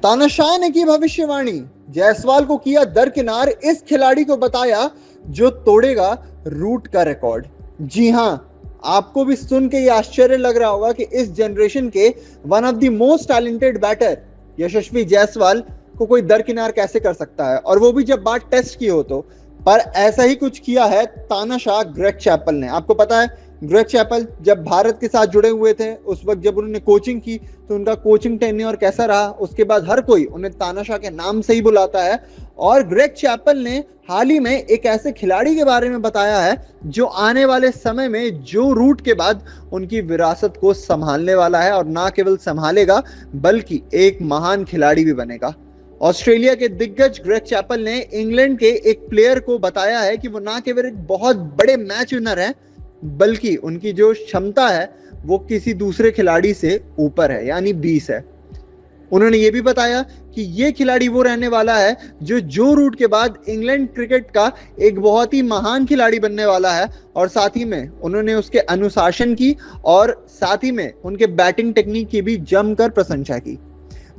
तानाशाह ने की भविष्यवाणी, जायसवाल को किया दरकिनार, इस खिलाड़ी को बताया जो तोड़ेगा रूट का रिकॉर्ड। जी हां, आपको भी सुन के ये आश्चर्य लग रहा होगा कि इस जनरेशन के one of the most talented batter Yashasvi Jaiswal को कोई दरकिनार कैसे कर सकता है, और वो भी जब बात टेस्ट की हो तो। पर ऐसा ही कुछ किया है तानाशाह ग्रेग चैपल ने। आपको पता है ग्रेग चैपल जब भारत के साथ जुड़े हुए थे, उस वक्त जब उन्होंने कोचिंग की तो उनका कोचिंग टेन्योर कैसा रहा, उसके बाद हर कोई उन्हें तानाशाह के नाम से ही बुलाता है। और ग्रेग चैपल ने हाल ही में एक ऐसे खिलाड़ी के बारे में बताया है जो आने वाले समय में जो रूट के बाद उनकी विरासत को संभालने वाला है, और ना केवल संभालेगा बल्कि एक महान खिलाड़ी भी बनेगा। ऑस्ट्रेलिया के दिग्गज ग्रेग चैपल ने इंग्लैंड के एक प्लेयर को बताया है कि वो ना केवल एक बहुत बड़े मैच विनर है, बल्कि उनकी जो क्षमता है वो किसी दूसरे खिलाड़ी से ऊपर है, यानी 20 है। उन्होंने ये भी बताया कि ये खिलाड़ी वो रहने वाला है जो रूट के बाद इंग्लैंड क्रिकेट का एक बहुत ही महान खिलाड़ी बनने वाला है। और साथ ही में उन्होंने उसके अनुशासन की और साथ ही में उनके बैटिंग टेक्निक की भी जमकर प्रशंसा की।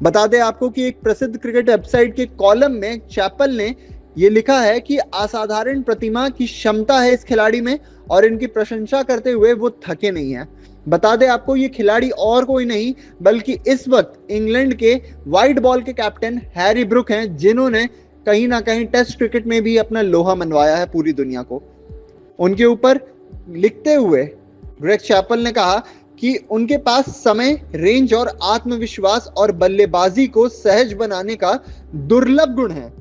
बता दें आपको कि एक प्रसिद्ध क्रिकेट वेबसाइट के कॉलम में चैपल ने ये लिखा है कि असाधारण प्रतिमा की क्षमता है इस खिलाड़ी में, और इनकी प्रशंसा करते हुए वो थके नहीं है। बता दें आपको ये खिलाड़ी और कोई नहीं बल्कि इस वक्त इंग्लैंड के व्हाइट बॉल के कैप्टन हैरी ब्रुक हैं, जिन्होंने कहीं ना कहीं टेस्ट क्रिकेट में भी अपना लोहा मनवाया है पूरी दुनिया को। उनके ऊपर लिखते हुए ग्रेग चैपल ने कहा कि उनके पास समय, रेंज और आत्मविश्वास और बल्लेबाजी को सहज बनाने का दुर्लभ गुण है।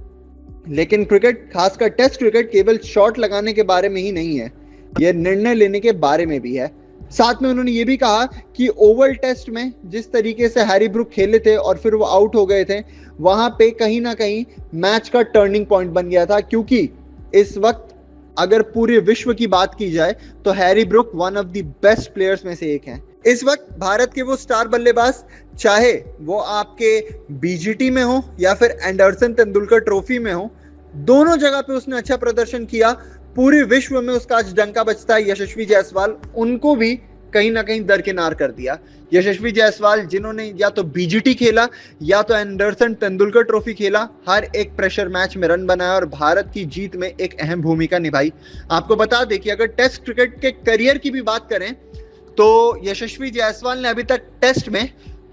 लेकिन क्रिकेट, खासकर टेस्ट क्रिकेट, केवल शॉट लगाने के बारे में ही नहीं है, यह निर्णय लेने के बारे में भी है। साथ में उन्होंने ये भी कहा कि ओवल टेस्ट में जिस तरीके से हैरी ब्रुक खेले थे और फिर वो आउट हो गए थे, वहां पे कहीं ना कहीं मैच का टर्निंग पॉइंट बन गया था, क्योंकि इस वक्त अगर पूरे विश्व की बात की जाए तो Harry Brook one of the best players में से एक हैं। इस वक्त भारत के वो स्टार बल्लेबाज, चाहे वो आपके बीजीटी में हो या फिर एंडरसन तेंदुलकर ट्रॉफी में हो, दोनों जगह पे उसने अच्छा प्रदर्शन किया। पूरे विश्व में उसका आज डंका बजता है। यशस्वी जायसवाल उनको भी कहीं ना कहीं दरकिनार कर दिया। यशस्वी जायसवाल जिन्होंने या तो बीजीटी खेला या तो एंडरसन तेंदुलकर ट्रॉफी खेला, हर एक प्रेशर मैच में रन बनाया और भारत की जीत में एक अहम भूमिका निभाई। आपको बता दें कि अगर टेस्ट क्रिकेट के करियर की भी बात करें तो यशस्वी जायसवाल ने अभी तक टेस्ट में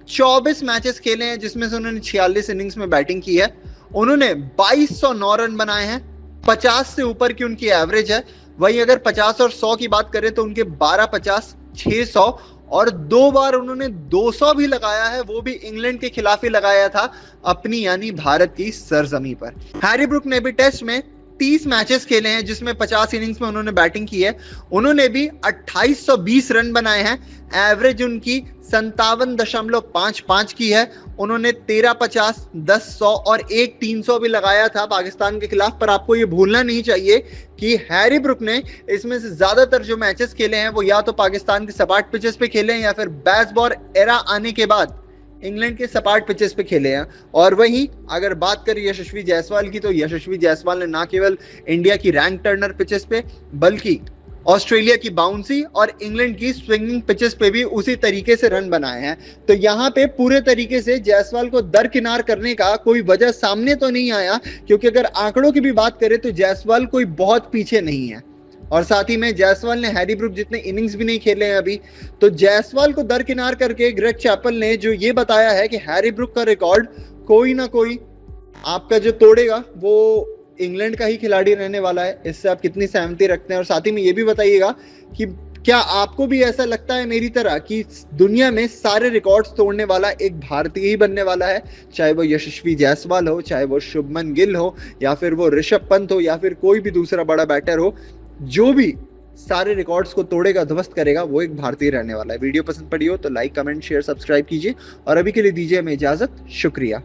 24 मैचेस खेले हैं, जिसमें से उन्होंने 46 इनिंग्स में बैटिंग की है। उन्होंने 2209 रन बनाए हैं, 50 से ऊपर की उनकी एवरेज है। वहीं अगर 50 और 100 की बात करें तो उनके 12-50, 600 और 2 बार उन्होंने 200 भी लगाया है, वो भी इंग्लैंड के खिलाफ ही लगाया था, अपनी यानी भारत की सरजमी पर। हैरी ब्रुक ने भी टेस्ट में 30 मैचेस खेले हैं, जिसमें 50 इनिंग्स में उन्होंने बैटिंग की है। उन्होंने भी 2820 रन बनाए हैं, एवरेज उनकी 57.55 की है। उन्होंने 13-50, 10-100 और 1-300 भी लगाया था पाकिस्तान के खिलाफ। पर आपको ये भूलना नहीं चाहिए कि हैरी ब्रुक ने इसमें से ज्यादातर जो मैचेस खेले हैं वो या तो पाकिस्तान के सपाट पिचेस पे खेले हैं या फिर बेसबॉल एरा आने के बाद इंग्लैंड के सपाट पिचेस पे खेले हैं। और वहीं अगर बात करें यशस्वी जायसवाल की, तो यशस्वी जायसवाल ने ना केवल इंडिया की रैंक टर्नर पिचेस पे बल्कि ऑस्ट्रेलिया की बाउंसी और इंग्लैंड की स्विंगिंग पिचेस पे भी उसी तरीके से रन बनाए हैं। तो यहाँ पे पूरे तरीके से जायसवाल को दरकिनार करने का कोई वजह सामने तो नहीं आया, क्योंकि अगर आंकड़ों की भी बात करें तो जायसवाल कोई बहुत पीछे नहीं है। और साथ ही में जायसवाल ने हैरी ब्रुक जितने इनिंग्स भी नहीं खेले हैं अभी, तो जायसवाल को दरकिनार करके ग्रेग चैपल ने जो ये बताया है कि हैरी ब्रुक का रिकॉर्ड कोई ना कोई आपका जो तोड़ेगा वो इंग्लैंड का ही खिलाड़ी रहने वाला है। इससे आप कितनी सहमति रखते हैं? और साथ ही में ये भी बताइएगा कि क्या आपको भी ऐसा लगता है मेरी तरह कि दुनिया में सारे रिकॉर्ड्स तोड़ने वाला एक भारतीय ही बनने वाला है, चाहे वो यशस्वी जायसवाल हो, चाहे वो शुभमन गिल हो, या फिर वो ऋषभ पंत हो, या फिर कोई भी दूसरा बड़ा बैटर हो, जो भी सारे रिकॉर्ड्स को तोड़ेगा, ध्वस्त करेगा, वो एक भारतीय रहने वाला है। वीडियो पसंद पड़ी हो तो लाइक, कमेंट, शेयर, सब्सक्राइब कीजिए और अभी के लिए दीजिए हमें इजाजत। शुक्रिया।